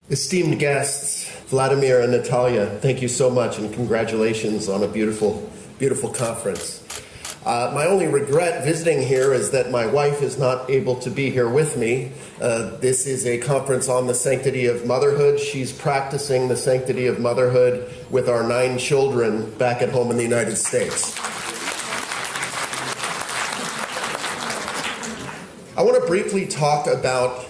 Esteemed guests, Vladimir and Natalia, thank you so much and congratulations on a beautiful, beautiful conference. My only regret visiting here is that my wife is not able to be here with me. This is a conference on the sanctity of motherhood. She's practicing the sanctity of motherhood with our 9 children back at home in the United States. I want to briefly talk about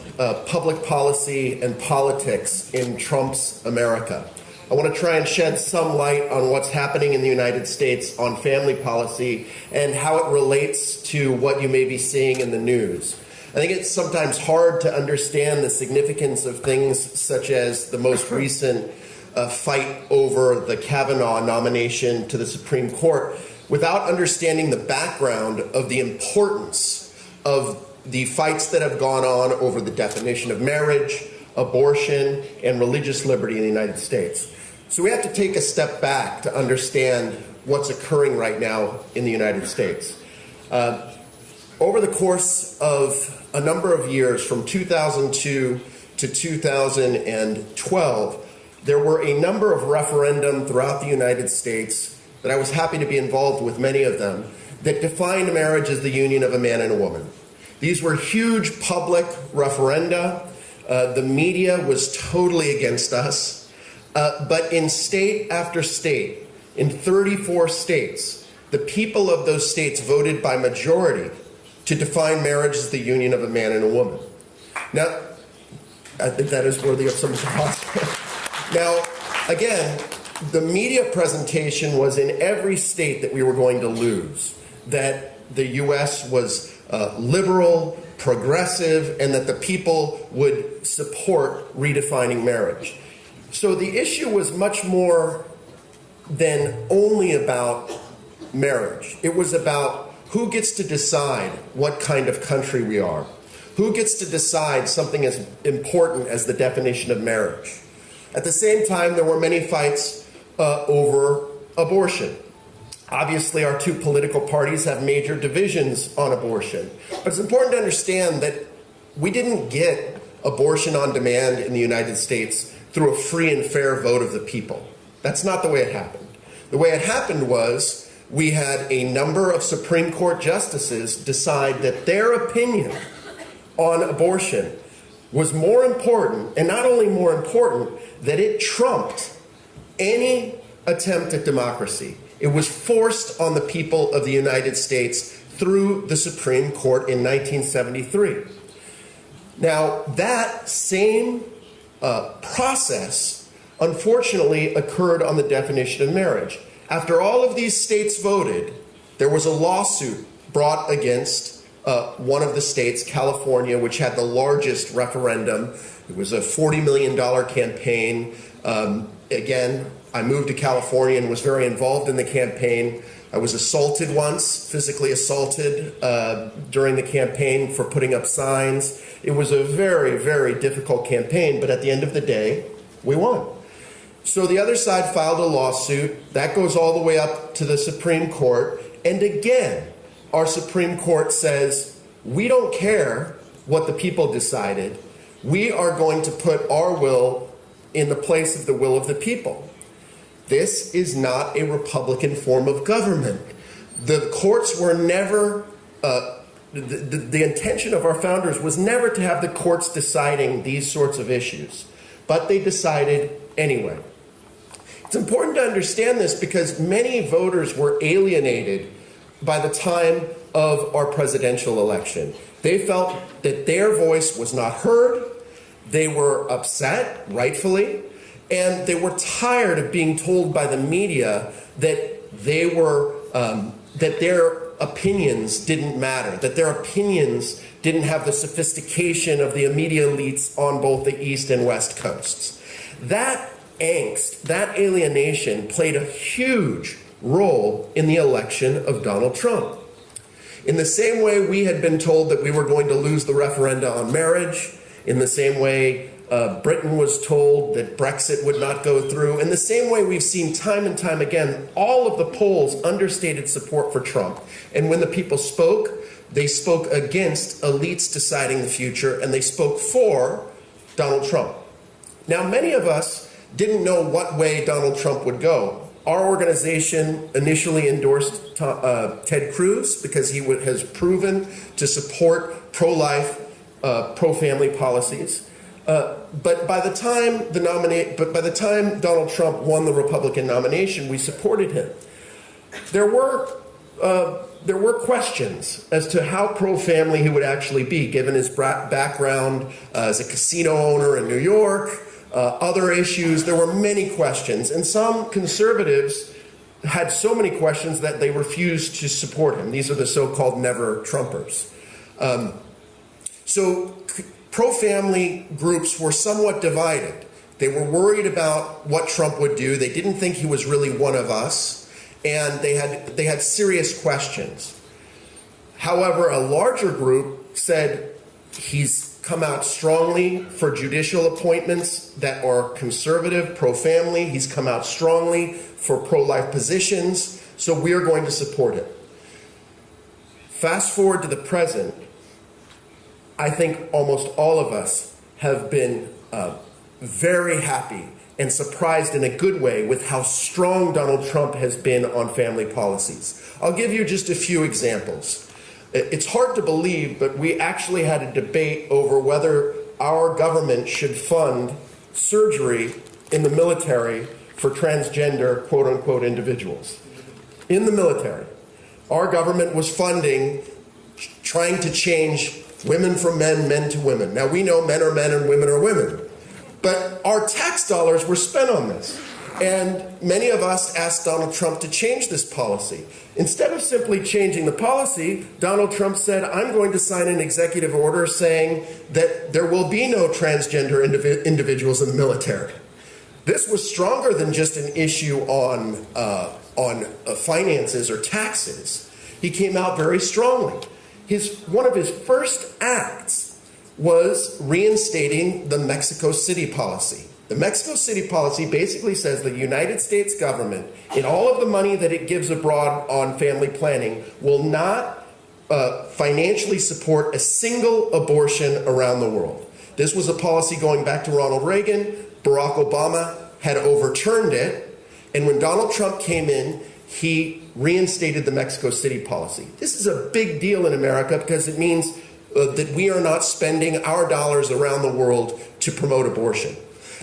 public policy and politics in Trump's America. I want to try and shed some light on what's happening in the United States on family policy and how it relates to what you may be seeing in the news. I think it's sometimes hard to understand the significance of things such as the most recent fight over the Kavanaugh nomination to the Supreme Court without understanding the background of the importance of the fights that have gone on over the definition of marriage, abortion, and religious liberty in the United States. So we have to take a step back to understand what's occurring right now in the United States. Over the course of a number of years, from 2002 to 2012, there were a number of referenda throughout the United States that I was happy to be involved with, many of them, that defined marriage as the union of a man and a woman. These were huge public referenda. The media was totally against us. But in state after state, in 34 states, the people of those states voted by majority to define marriage as the union of a man and a woman. Now, I think that is worthy of some applause. Now, again, the media presentation was in every state that we were going to lose, that the U.S. was liberal, progressive, and that the people would support redefining marriage. So the issue was much more than only about marriage. It was about who gets to decide what kind of country we are, who gets to decide something as important as the definition of marriage. At the same time, there were many fights over abortion. Obviously, our 2 political parties have major divisions on abortion. But it's important to understand that we didn't get abortion on demand in the United States through a free and fair vote of the people. That's not the way it happened. The way it happened was we had a number of Supreme Court justices decide that their opinion on abortion was more important, and not only more important, that it trumped any attempt at democracy. It was forced on the people of the United States through the Supreme Court in 1973. Now, that same process, unfortunately, occurred on the definition of marriage. After all of these states voted, there was a lawsuit brought against one of the states, California, which had the largest referendum. It was a $40 million campaign. Again, I moved to California and was very involved in the campaign. I was assaulted once, physically assaulted during the campaign for putting up signs. It was a very, very difficult campaign, but at the end of the day, we won. So the other side filed a lawsuit. That goes all the way up to the Supreme Court. And again, our Supreme Court says, we don't care what the people decided. We are going to put our will in the place of the will of the people. This is not a Republican form of government. The courts were never, the intention of our founders was never to have the courts deciding these sorts of issues, but they decided anyway. It's important to understand this because many voters were alienated by the time of our presidential election. They felt that their voice was not heard. They were upset, rightfully, and they were tired of being told by the media that they were that their opinions didn't matter, that their opinions didn't have the sophistication of the media elites on both the East and West coasts. That angst, that alienation played a huge role in the election of Donald Trump. In the same way we had been told that we were going to lose the referenda on marriage, in the same way Britain was told that Brexit would not go through, in the same way we've seen time and time again, all of the polls understated support for Trump. And when the people spoke, they spoke against elites deciding the future, and they spoke for Donald Trump. Now, many of us didn't know what way Donald Trump would go. Our organization initially endorsed Ted Cruz because he has proven to support pro-life, pro-family policies. But by the time Donald Trump won the Republican nomination, we supported him. There were questions as to how pro-family he would actually be, given his background as a casino owner in New York, other issues. There were many questions, and some conservatives had so many questions that they refused to support him. These are the so-called never-Trumpers. So pro-family groups were somewhat divided. They were worried about what Trump would do. They didn't think he was really one of us, and they had serious questions. However, a larger group said he's come out strongly for judicial appointments that are conservative, pro-family. He's come out strongly for pro-life positions, so we are going to support it. Fast forward to the present, I think almost all of us have been very happy and surprised in a good way with how strong Donald Trump has been on family policies. I'll give you just a few examples. It's hard to believe, but we actually had a debate over whether our government should fund surgery in the military for transgender, quote-unquote, individuals. In the military, our government was funding trying to change women from men, men to women. Now, we know men are men and women are women, but our tax dollars were spent on this. And many of us asked Donald Trump to change this policy. Instead of simply changing the policy, Donald Trump said, I'm going to sign an executive order saying that there will be no transgender individuals in the military. This was stronger than just an issue on finances or taxes. He came out very strongly. One of his first acts was reinstating the Mexico City policy. The Mexico City policy basically says the United States government, in all of the money that it gives abroad on family planning, will not financially support a single abortion around the world. This was a policy going back to Ronald Reagan. Barack Obama had overturned it. And when Donald Trump came in, he reinstated the Mexico City policy. This is a big deal in America because it means that we are not spending our dollars around the world to promote abortion.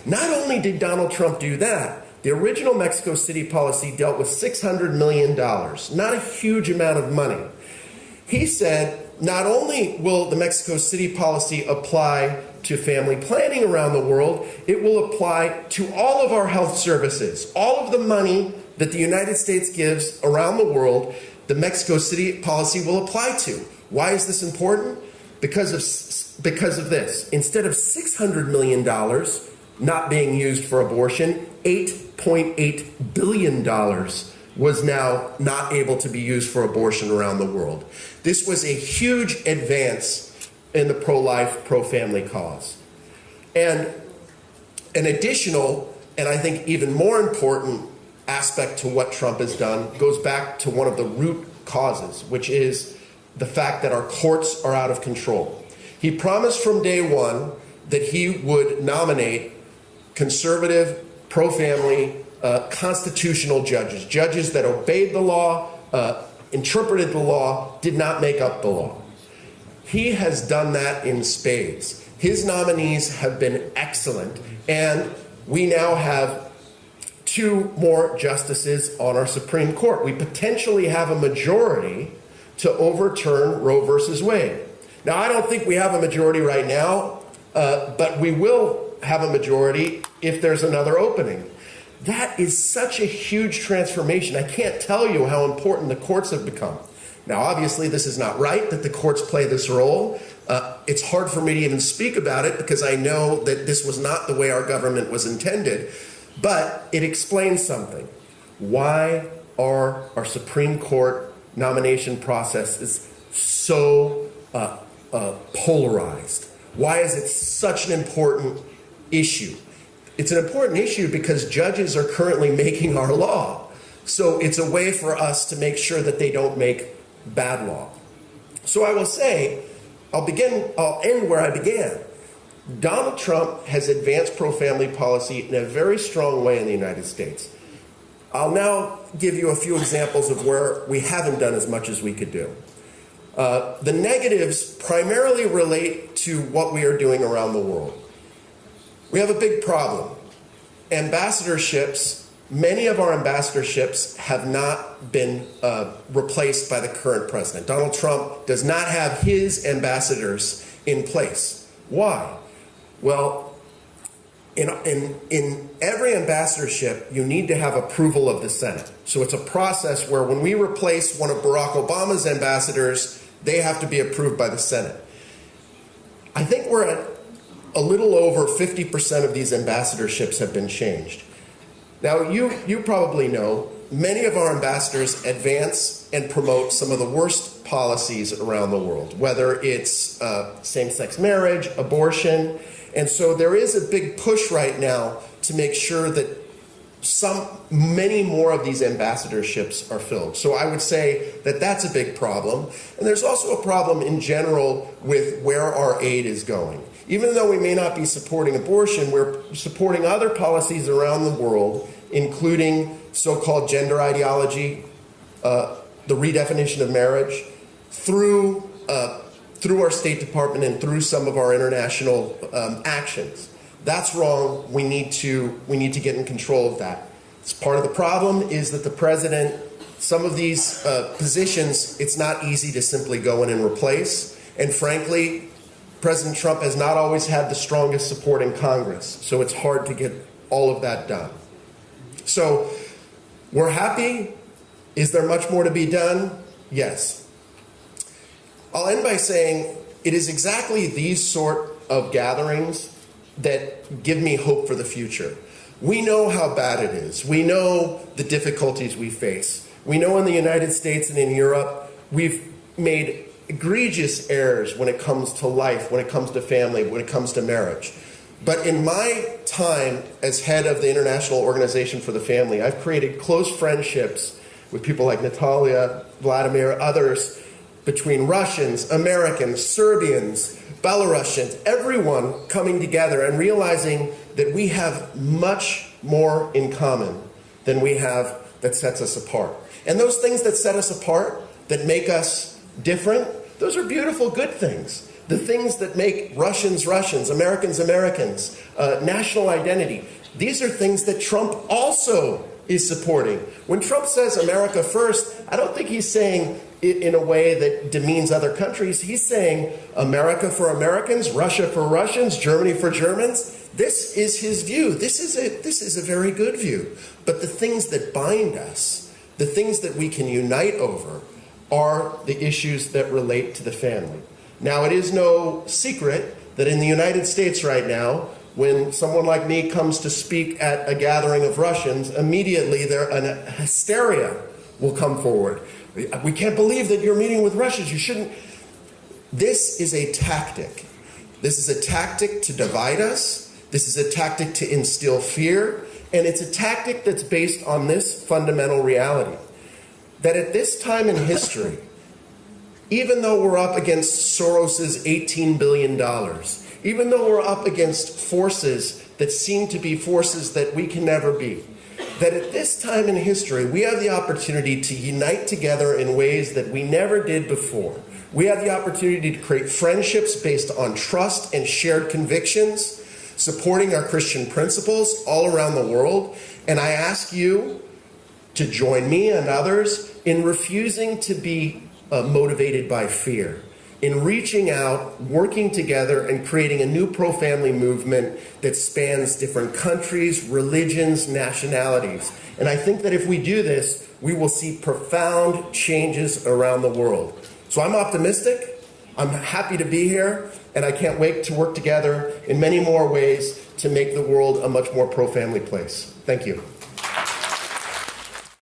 Not only did Donald Trump do that, the original Mexico City policy dealt with $600 million, not a huge amount of money. He said, not only will the Mexico City policy apply to family planning around the world, it will apply to all of our health services. All of the money that the United States gives around the world, the Mexico City policy will apply to. Why is this important? Because of this. Instead of $600 million not being used for abortion, $8.8 billion was now not able to be used for abortion around the world. This was a huge advance in the pro-life, pro-family cause. And an additional, and I think even more important aspect to what Trump has done goes back to one of the root causes, which is the fact that our courts are out of control. He promised from day one that he would nominate conservative, pro-family, constitutional judges, judges that obeyed the law, interpreted the law, did not make up the law. He has done that in spades. His nominees have been excellent, and we now have 2 more justices on our Supreme Court. We potentially have a majority to overturn Roe versus Wade. Now, I don't think we have a majority right now, but we will have a majority if there's another opening. That is such a huge transformation. I can't tell you how important the courts have become. Now, obviously, this is not right that the courts play this role. It's hard for me to even speak about it because I know that this was not the way our government was intended. But it explains something. Why are our Supreme Court nomination processes so polarized? Why is it such an important issue? It's an important issue because judges are currently making our law. So it's a way for us to make sure that they don't make bad law. So I will say, I'll end where I began. Donald Trump has advanced pro-family policy in a very strong way in the United States. I'll now give you a few examples of where we haven't done as much as we could do. The negatives primarily relate to what we are doing around the world. We have a big problem. Ambassadorships, many of our ambassadorships have not been replaced by the current president. Donald Trump does not have his ambassadors in place. Why? Well, in every ambassadorship, you need to have approval of the Senate. So it's a process where when we replace one of Barack Obama's ambassadors, they have to be approved by the Senate. I think we're at a little over 50% of these ambassadorships have been changed. Now, you probably know many of our ambassadors advance and promote some of the worst policies around the world, whether it's same-sex marriage, abortion. And so there is a big push right now to make sure that many more of these ambassadorships are filled. So I would say that that's a big problem. And there's also a problem in general with where our aid is going. Even though we may not be supporting abortion, we're supporting other policies around the world, including so-called gender ideology, the redefinition of marriage, through our State Department and through some of our international actions. That's wrong. We need to get in control of that. It's part of the problem is that the president, some of these positions, it's not easy to simply go in and replace. And frankly, President Trump has not always had the strongest support in Congress. So it's hard to get all of that done. So we're happy. Is there much more to be done? Yes. I'll end by saying it is exactly these sort of gatherings that give me hope for the future. We know how bad it is. We know the difficulties we face. We know in the United States and in Europe, we've made egregious errors when it comes to life, when it comes to family, when it comes to marriage. But in my time as head of the International Organization for the Family, I've created close friendships with people like Natalia, Vladimir, others, between Russians, Americans, Serbians, Belarusians, everyone coming together and realizing that we have much more in common than we have that sets us apart. And those things that set us apart, that make us different, those are beautiful, good things. The things that make Russians, Russians, Americans, Americans, national identity, these are things that Trump also is supporting. When Trump says America first, I don't think he's saying it in a way that demeans other countries. He's saying America for Americans, Russia for Russians, Germany for Germans. This is his view. This is a very good view. But the things that bind us, the things that we can unite over, are the issues that relate to the family. Now, it is no secret that in the United States right now, when someone like me comes to speak at a gathering of Russians, immediately a hysteria will come forward. We can't believe that you're meeting with Russians. You shouldn't. This is a tactic. This is a tactic to divide us. This is a tactic to instill fear. And it's a tactic that's based on this fundamental reality. That at this time in history, even though we're up against Soros's $18 billion, even though we're up against forces that seem to be forces that we can never be, that at this time in history, we have the opportunity to unite together in ways that we never did before. We have the opportunity to create friendships based on trust and shared convictions, supporting our Christian principles all around the world. And I ask you to join me and others in refusing to be motivated by fear, in reaching out, working together, and creating a new pro-family movement that spans different countries, religions, nationalities. And I think that if we do this, we will see profound changes around the world. So I'm optimistic, I'm happy to be here, and I can't wait to work together in many more ways to make the world a much more pro-family place. Thank you.